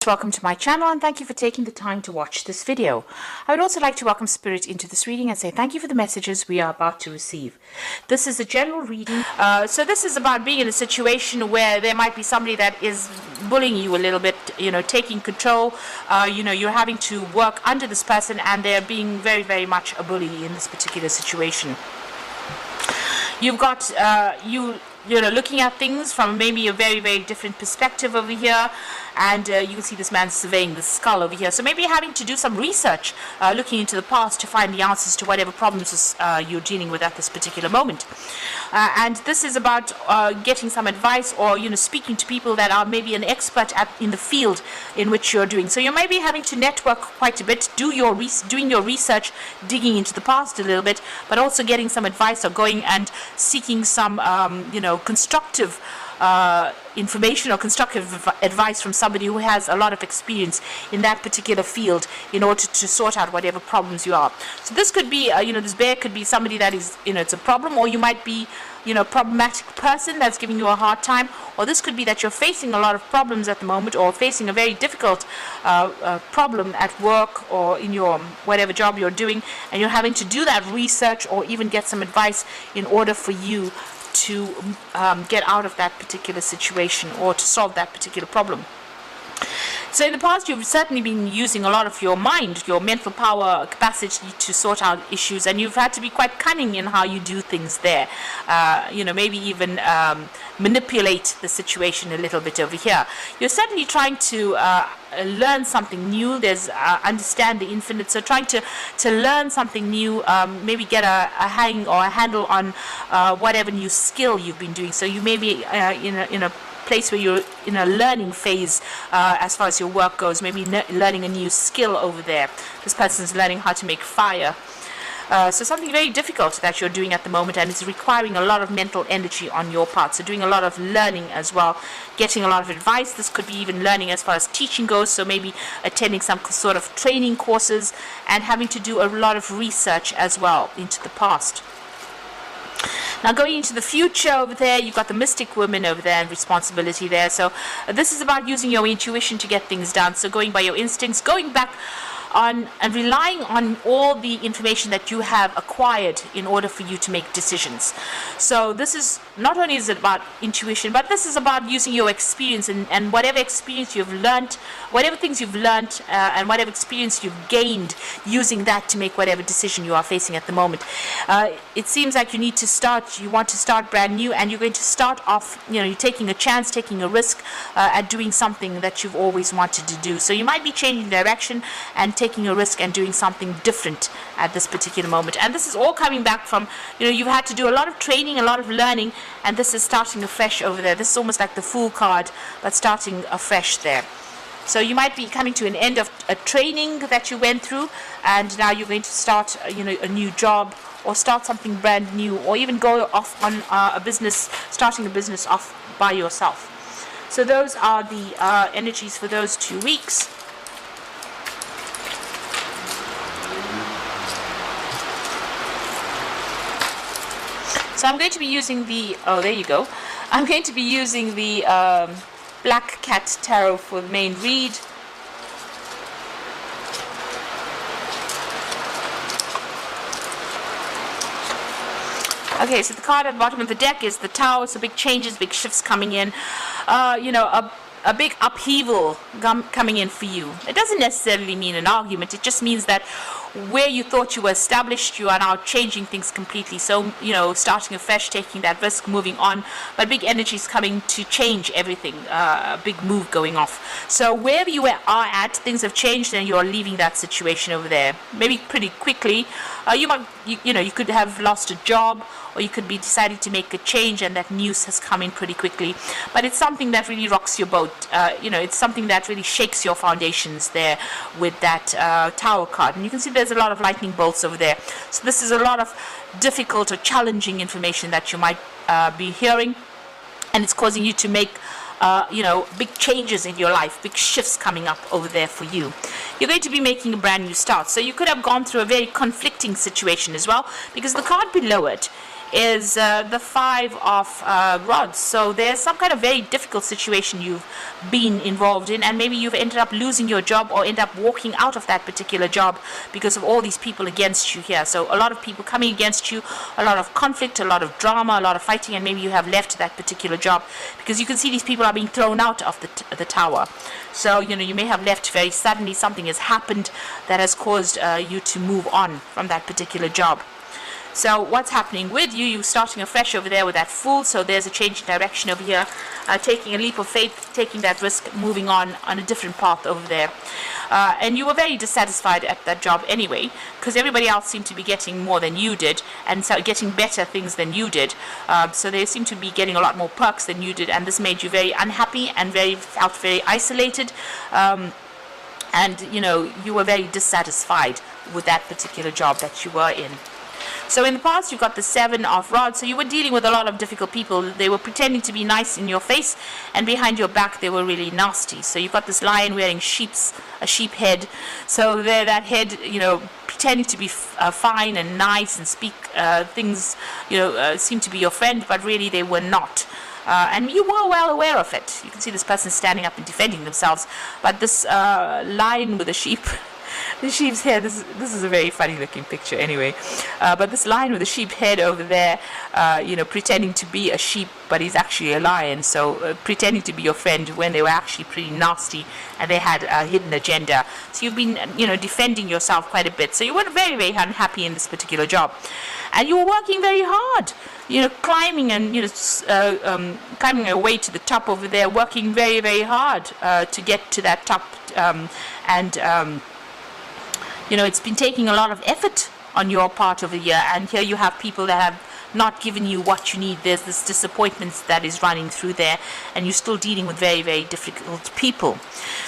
Welcome to my channel and thank you for taking the time to watch this video. I would also like to welcome Spirit into this reading and say thank you for the messages we are about to receive. This is a general reading. So this is about being in a situation where there might be somebody that is bullying you a little bit, taking control. You're having to work under this person and they're being very, very much a bully in this particular situation. You've got looking at things from maybe a very, very different perspective over here, and you can see this man surveying the skull over here. So maybe having to do some research, looking into the past to find the answers to whatever problems you're dealing with at this particular moment. And this is about getting some advice or speaking to people that are maybe an expert in the field in which you're doing. So you may be having to network quite a bit, doing your research, digging into the past a little bit, but also getting some advice or going and seeking some constructive information or constructive advice from somebody who has a lot of experience in that particular field in order to sort out whatever problems you are. So this could be, this bear could be somebody that is, it's a problem, or you might be, problematic person that's giving you a hard time, or this could be that you're facing a lot of problems at the moment or facing a very difficult problem at work or in your whatever job you're doing, and you're having to do that research or even get some advice in order for you to get out of that particular situation or to solve that particular problem. So in the past, you've certainly been using a lot of your mind, your mental power, capacity to sort out issues, and you've had to be quite cunning in how you do things there. Maybe even manipulate the situation a little bit over here. You're certainly trying to learn something new. There's understand the infinite, so trying to learn something new, maybe get a hang or a handle on whatever new skill you've been doing. So you may be in a place where you're in a learning phase as far as your work goes, maybe learning a new skill over there. This person's learning how to make fire. So something very difficult that you're doing at the moment, and it's requiring a lot of mental energy on your part. So doing a lot of learning as well, getting a lot of advice. This could be even learning as far as teaching goes, so maybe attending some sort of training courses and having to do a lot of research as well into the past. Now going into the future over there, you've got the mystic woman over there and responsibility there. So this is about using your intuition to get things done. So going by your instincts, going back on and relying on all the information that you have acquired in order for you to make decisions. So this is not only is it about intuition, but this is about using your experience and whatever experience you've learned, whatever things you've learned and whatever experience you've gained, using that to make whatever decision you are facing at the moment. It seems like you want to start brand new, and you're going to start off, you're taking a chance, taking a risk at doing something that you've always wanted to do. So you might be changing direction and taking a risk and doing something different at this particular moment. And this is all coming back from, you've had to do a lot of training, a lot of learning, and this is starting afresh over there. This is almost like the Fool card, but starting afresh there. So you might be coming to an end of a training that you went through, and now you're going to start, a new job, or start something brand new, or even go off on starting a business off by yourself. So those are the energies for those 2 weeks. So I'm going to be using the, I'm going to be using the Black Cat Tarot for the main read. Okay, so the card at the bottom of the deck is the Tower, so big changes, big shifts coming in. A big upheaval coming in for you. It doesn't necessarily mean an argument. It just means that where you thought you were established, you are now changing things completely. So, starting afresh, taking that risk, moving on. But big energy is coming to change everything. A big move going off. So wherever you are at, things have changed, and you are leaving that situation over there. Maybe pretty quickly. You could have lost a job, or you could be deciding to make a change, and that news has come in pretty quickly. But it's something that really rocks your boat. It's something that really shakes your foundations there with that Tower card. And you can see there's a lot of lightning bolts over there. So this is a lot of difficult or challenging information that you might be hearing, and it's causing you to make big changes in your life, big shifts coming up over there for you. You're going to be making a brand new start. So you could have gone through a very conflicting situation as well, because the card below it is the 5 of rods. So there's some kind of very difficult situation you've been involved in, and maybe you've ended up losing your job or end up walking out of that particular job because of all these people against you here. So a lot of people coming against you, a lot of conflict, a lot of drama, a lot of fighting, and maybe you have left that particular job because you can see these people are being thrown out of the tower. So you may have left very suddenly. Something has happened that has caused you to move on from that particular job. So what's happening with you? You're starting afresh over there with that Fool. So there's a change in direction over here, taking a leap of faith, taking that risk, moving on a different path over there. And you were very dissatisfied at that job anyway, because everybody else seemed to be getting more than you did, and so getting better things than you did. So they seemed to be getting a lot more perks than you did, and this made you very unhappy and felt very isolated. And you were very dissatisfied with that particular job that you were in. So in the past, you've got the 7 of rods. So you were dealing with a lot of difficult people. They were pretending to be nice in your face, and behind your back, they were really nasty. So you've got this lion wearing a sheep head. So there, that head, pretending to be fine and nice and speak things, seem to be your friend, but really they were not. And you were well aware of it. You can see this person standing up and defending themselves. But this lion with a the sheep's head, this is a very funny looking picture anyway. But this lion with a sheep head over there, pretending to be a sheep, but he's actually a lion. So pretending to be your friend when they were actually pretty nasty and they had a hidden agenda. So you've been, defending yourself quite a bit. So you were very, very unhappy in this particular job. And you were working very hard, climbing and, climbing your way to the top over there, working very, very hard to get to that top. It's been taking a lot of effort on your part over here, and here you have people that have not given you what you need. There's this disappointment that is running through there, and you're still dealing with very, very difficult people.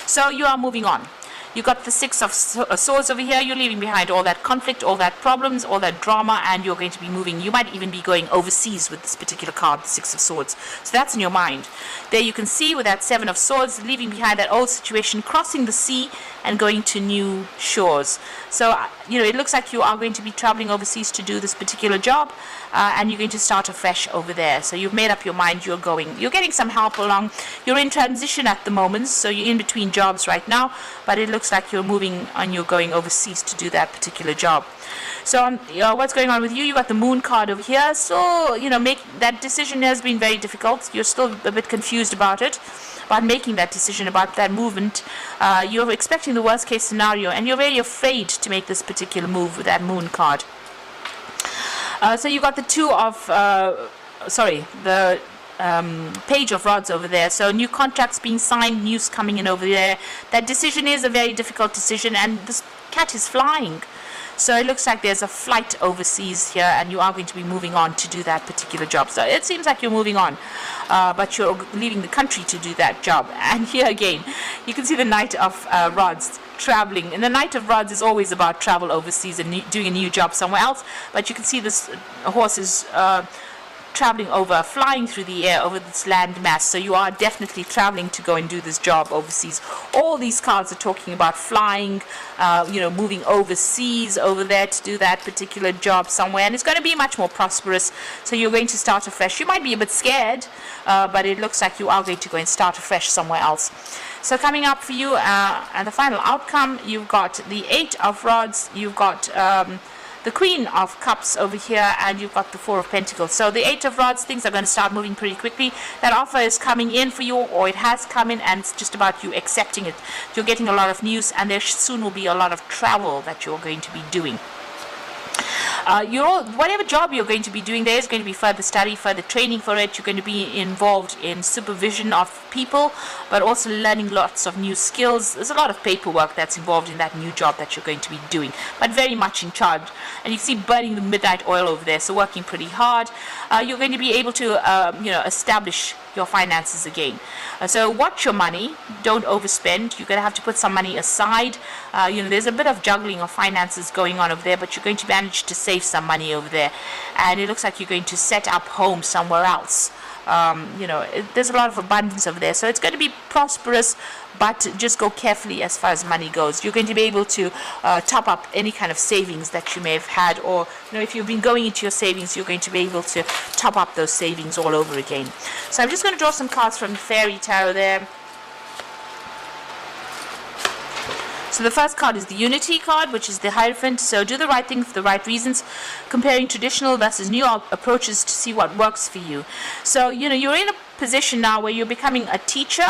So you are moving on. You got the 6 of swords over here. You're leaving behind all that conflict, all that problems, all that drama, and you're going to be moving. You might even be going overseas with this particular card, the 6 of swords. So that's in your mind. There you can see with that 7 of swords, leaving behind that old situation, crossing the sea and going to new shores. So, it looks like you are going to be traveling overseas to do this particular job, and you're going to start afresh over there. So you've made up your mind, you're going. You're getting some help along. You're in transition at the moment, so you're in between jobs right now, but it looks like you're moving and you're going overseas to do that particular job. So what's going on with you? You got the Moon card over here. So that decision has been very difficult. You're still a bit confused about making that decision, about that movement. You're expecting the worst case scenario, and you're very afraid to make this particular move with that Moon card. So you got the 2 of the Page of Rods over there. So new contracts being signed, news coming in over there. That decision is a very difficult decision, and this cat is flying. So it looks like there's a flight overseas here, and you are going to be moving on to do that particular job. So it seems like you're moving on, but you're leaving the country to do that job. And here again, you can see the Knight of Rods traveling. And the Knight of Rods is always about travel overseas and doing a new job somewhere else. But you can see this horse is traveling over, flying through the air over this land mass. So you are definitely traveling to go and do this job overseas. All these cards are talking about flying, moving overseas over there to do that particular job somewhere, and it's going to be much more prosperous. So you're going to start afresh. You might be a bit scared, but it looks like you are going to go and start afresh somewhere else. So coming up for you, and the final outcome, you've got the 8 of Rods, you've got the Queen of Cups over here, and you've got the 4 of Pentacles. So the 8 of Rods, things are going to start moving pretty quickly. That offer is coming in for you, or it has come in, and it's just about you accepting it. You're getting a lot of news, and there soon will be a lot of travel that you're going to be doing. Whatever job you're going to be doing, there is going to be further study, further training for it. You're going to be involved in supervision of people, but also learning lots of new skills. There's a lot of paperwork that's involved in that new job that you're going to be doing, but very much in charge. And you see burning the midnight oil over there, so working pretty hard. You're going to be able to, establish your finances again. So watch your money, don't overspend. You're going to have to put some money aside. There's a bit of juggling of finances going on over there, but you're going to manage to save some money over there. And it looks like you're going to set up home somewhere else. There's a lot of abundance over there, so it's going to be prosperous, but just go carefully as far as money goes. You're going to be able to top up any kind of savings that you may have had, or if you've been going into your savings, you're going to be able to top up those savings all over again. So I'm just going to draw some cards from the Fairy Tarot there. So the first card is the Unity card, which is the Hierophant. So do the right thing for the right reasons, comparing traditional versus new approaches to see what works for you. So, you're in a position now where you're becoming a teacher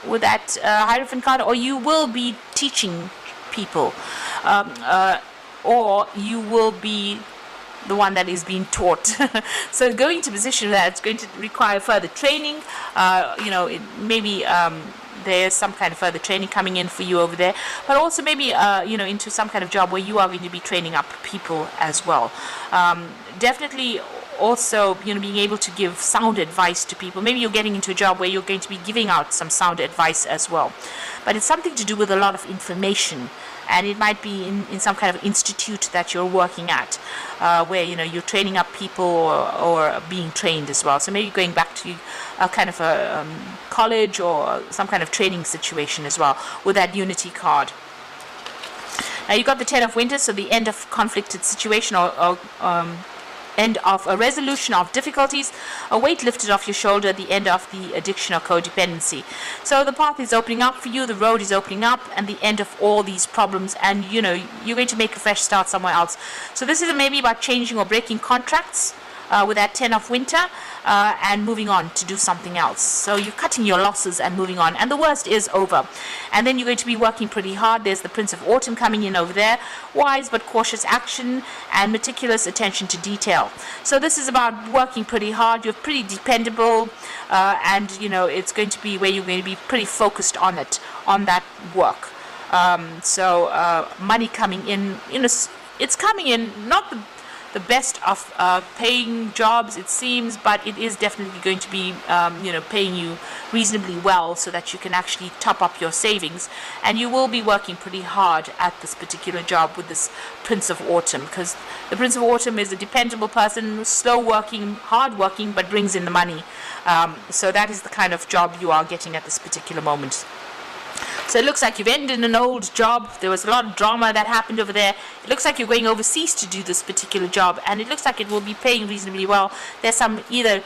with that Hierophant card, or you will be teaching people, or you will be the one that is being taught. So going to a position that it's going to require further training, maybe there's some kind of further training coming in for you over there, but also maybe into some kind of job where you are going to be training up people as well. Definitely also being able to give sound advice to people. Maybe you're getting into a job where you're going to be giving out some sound advice as well, but it's something to do with a lot of information, and it might be in some kind of institute that you're working at, where you're training up people or being trained as well. So maybe going back to a kind of a college or some kind of training situation as well with that Unity card. Now you got the Ten of Wands, so the end of conflicted situation, or end of a resolution of difficulties, a weight lifted off your shoulder, the end of the addiction or codependency. So the path is opening up for you, the road is opening up, and the end of all these problems, and you're going to make a fresh start somewhere else. So this is maybe about changing or breaking contracts with that Ten of Winter, and moving on to do something else. So you're cutting your losses and moving on, and the worst is over. And then you're going to be working pretty hard. There's the Prince of Autumn coming in over there. Wise but cautious action and meticulous attention to detail. So this is about working pretty hard. You're pretty dependable, and it's going to be where you're going to be pretty focused on that work. Money coming in, it's coming in, not the best of paying jobs, it seems, but it is definitely going to be paying you reasonably well, so that you can actually top up your savings, and you will be working pretty hard at this particular job with this Prince of Autumn, because the Prince of Autumn is a dependable person, slow working, hard working, but brings in the money. So that is the kind of job you are getting at this particular moment. So it looks like you've ended an old job. There was a lot of drama that happened over there. It looks like you're going overseas to do this particular job, and it looks like it will be paying reasonably well. There's some either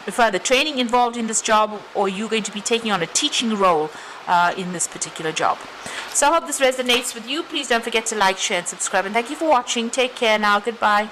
further training involved in this job, or you're going to be taking on a teaching role in this particular job. So I hope this resonates with you. Please don't forget to like, share, and subscribe. And thank you for watching. Take care now. Goodbye.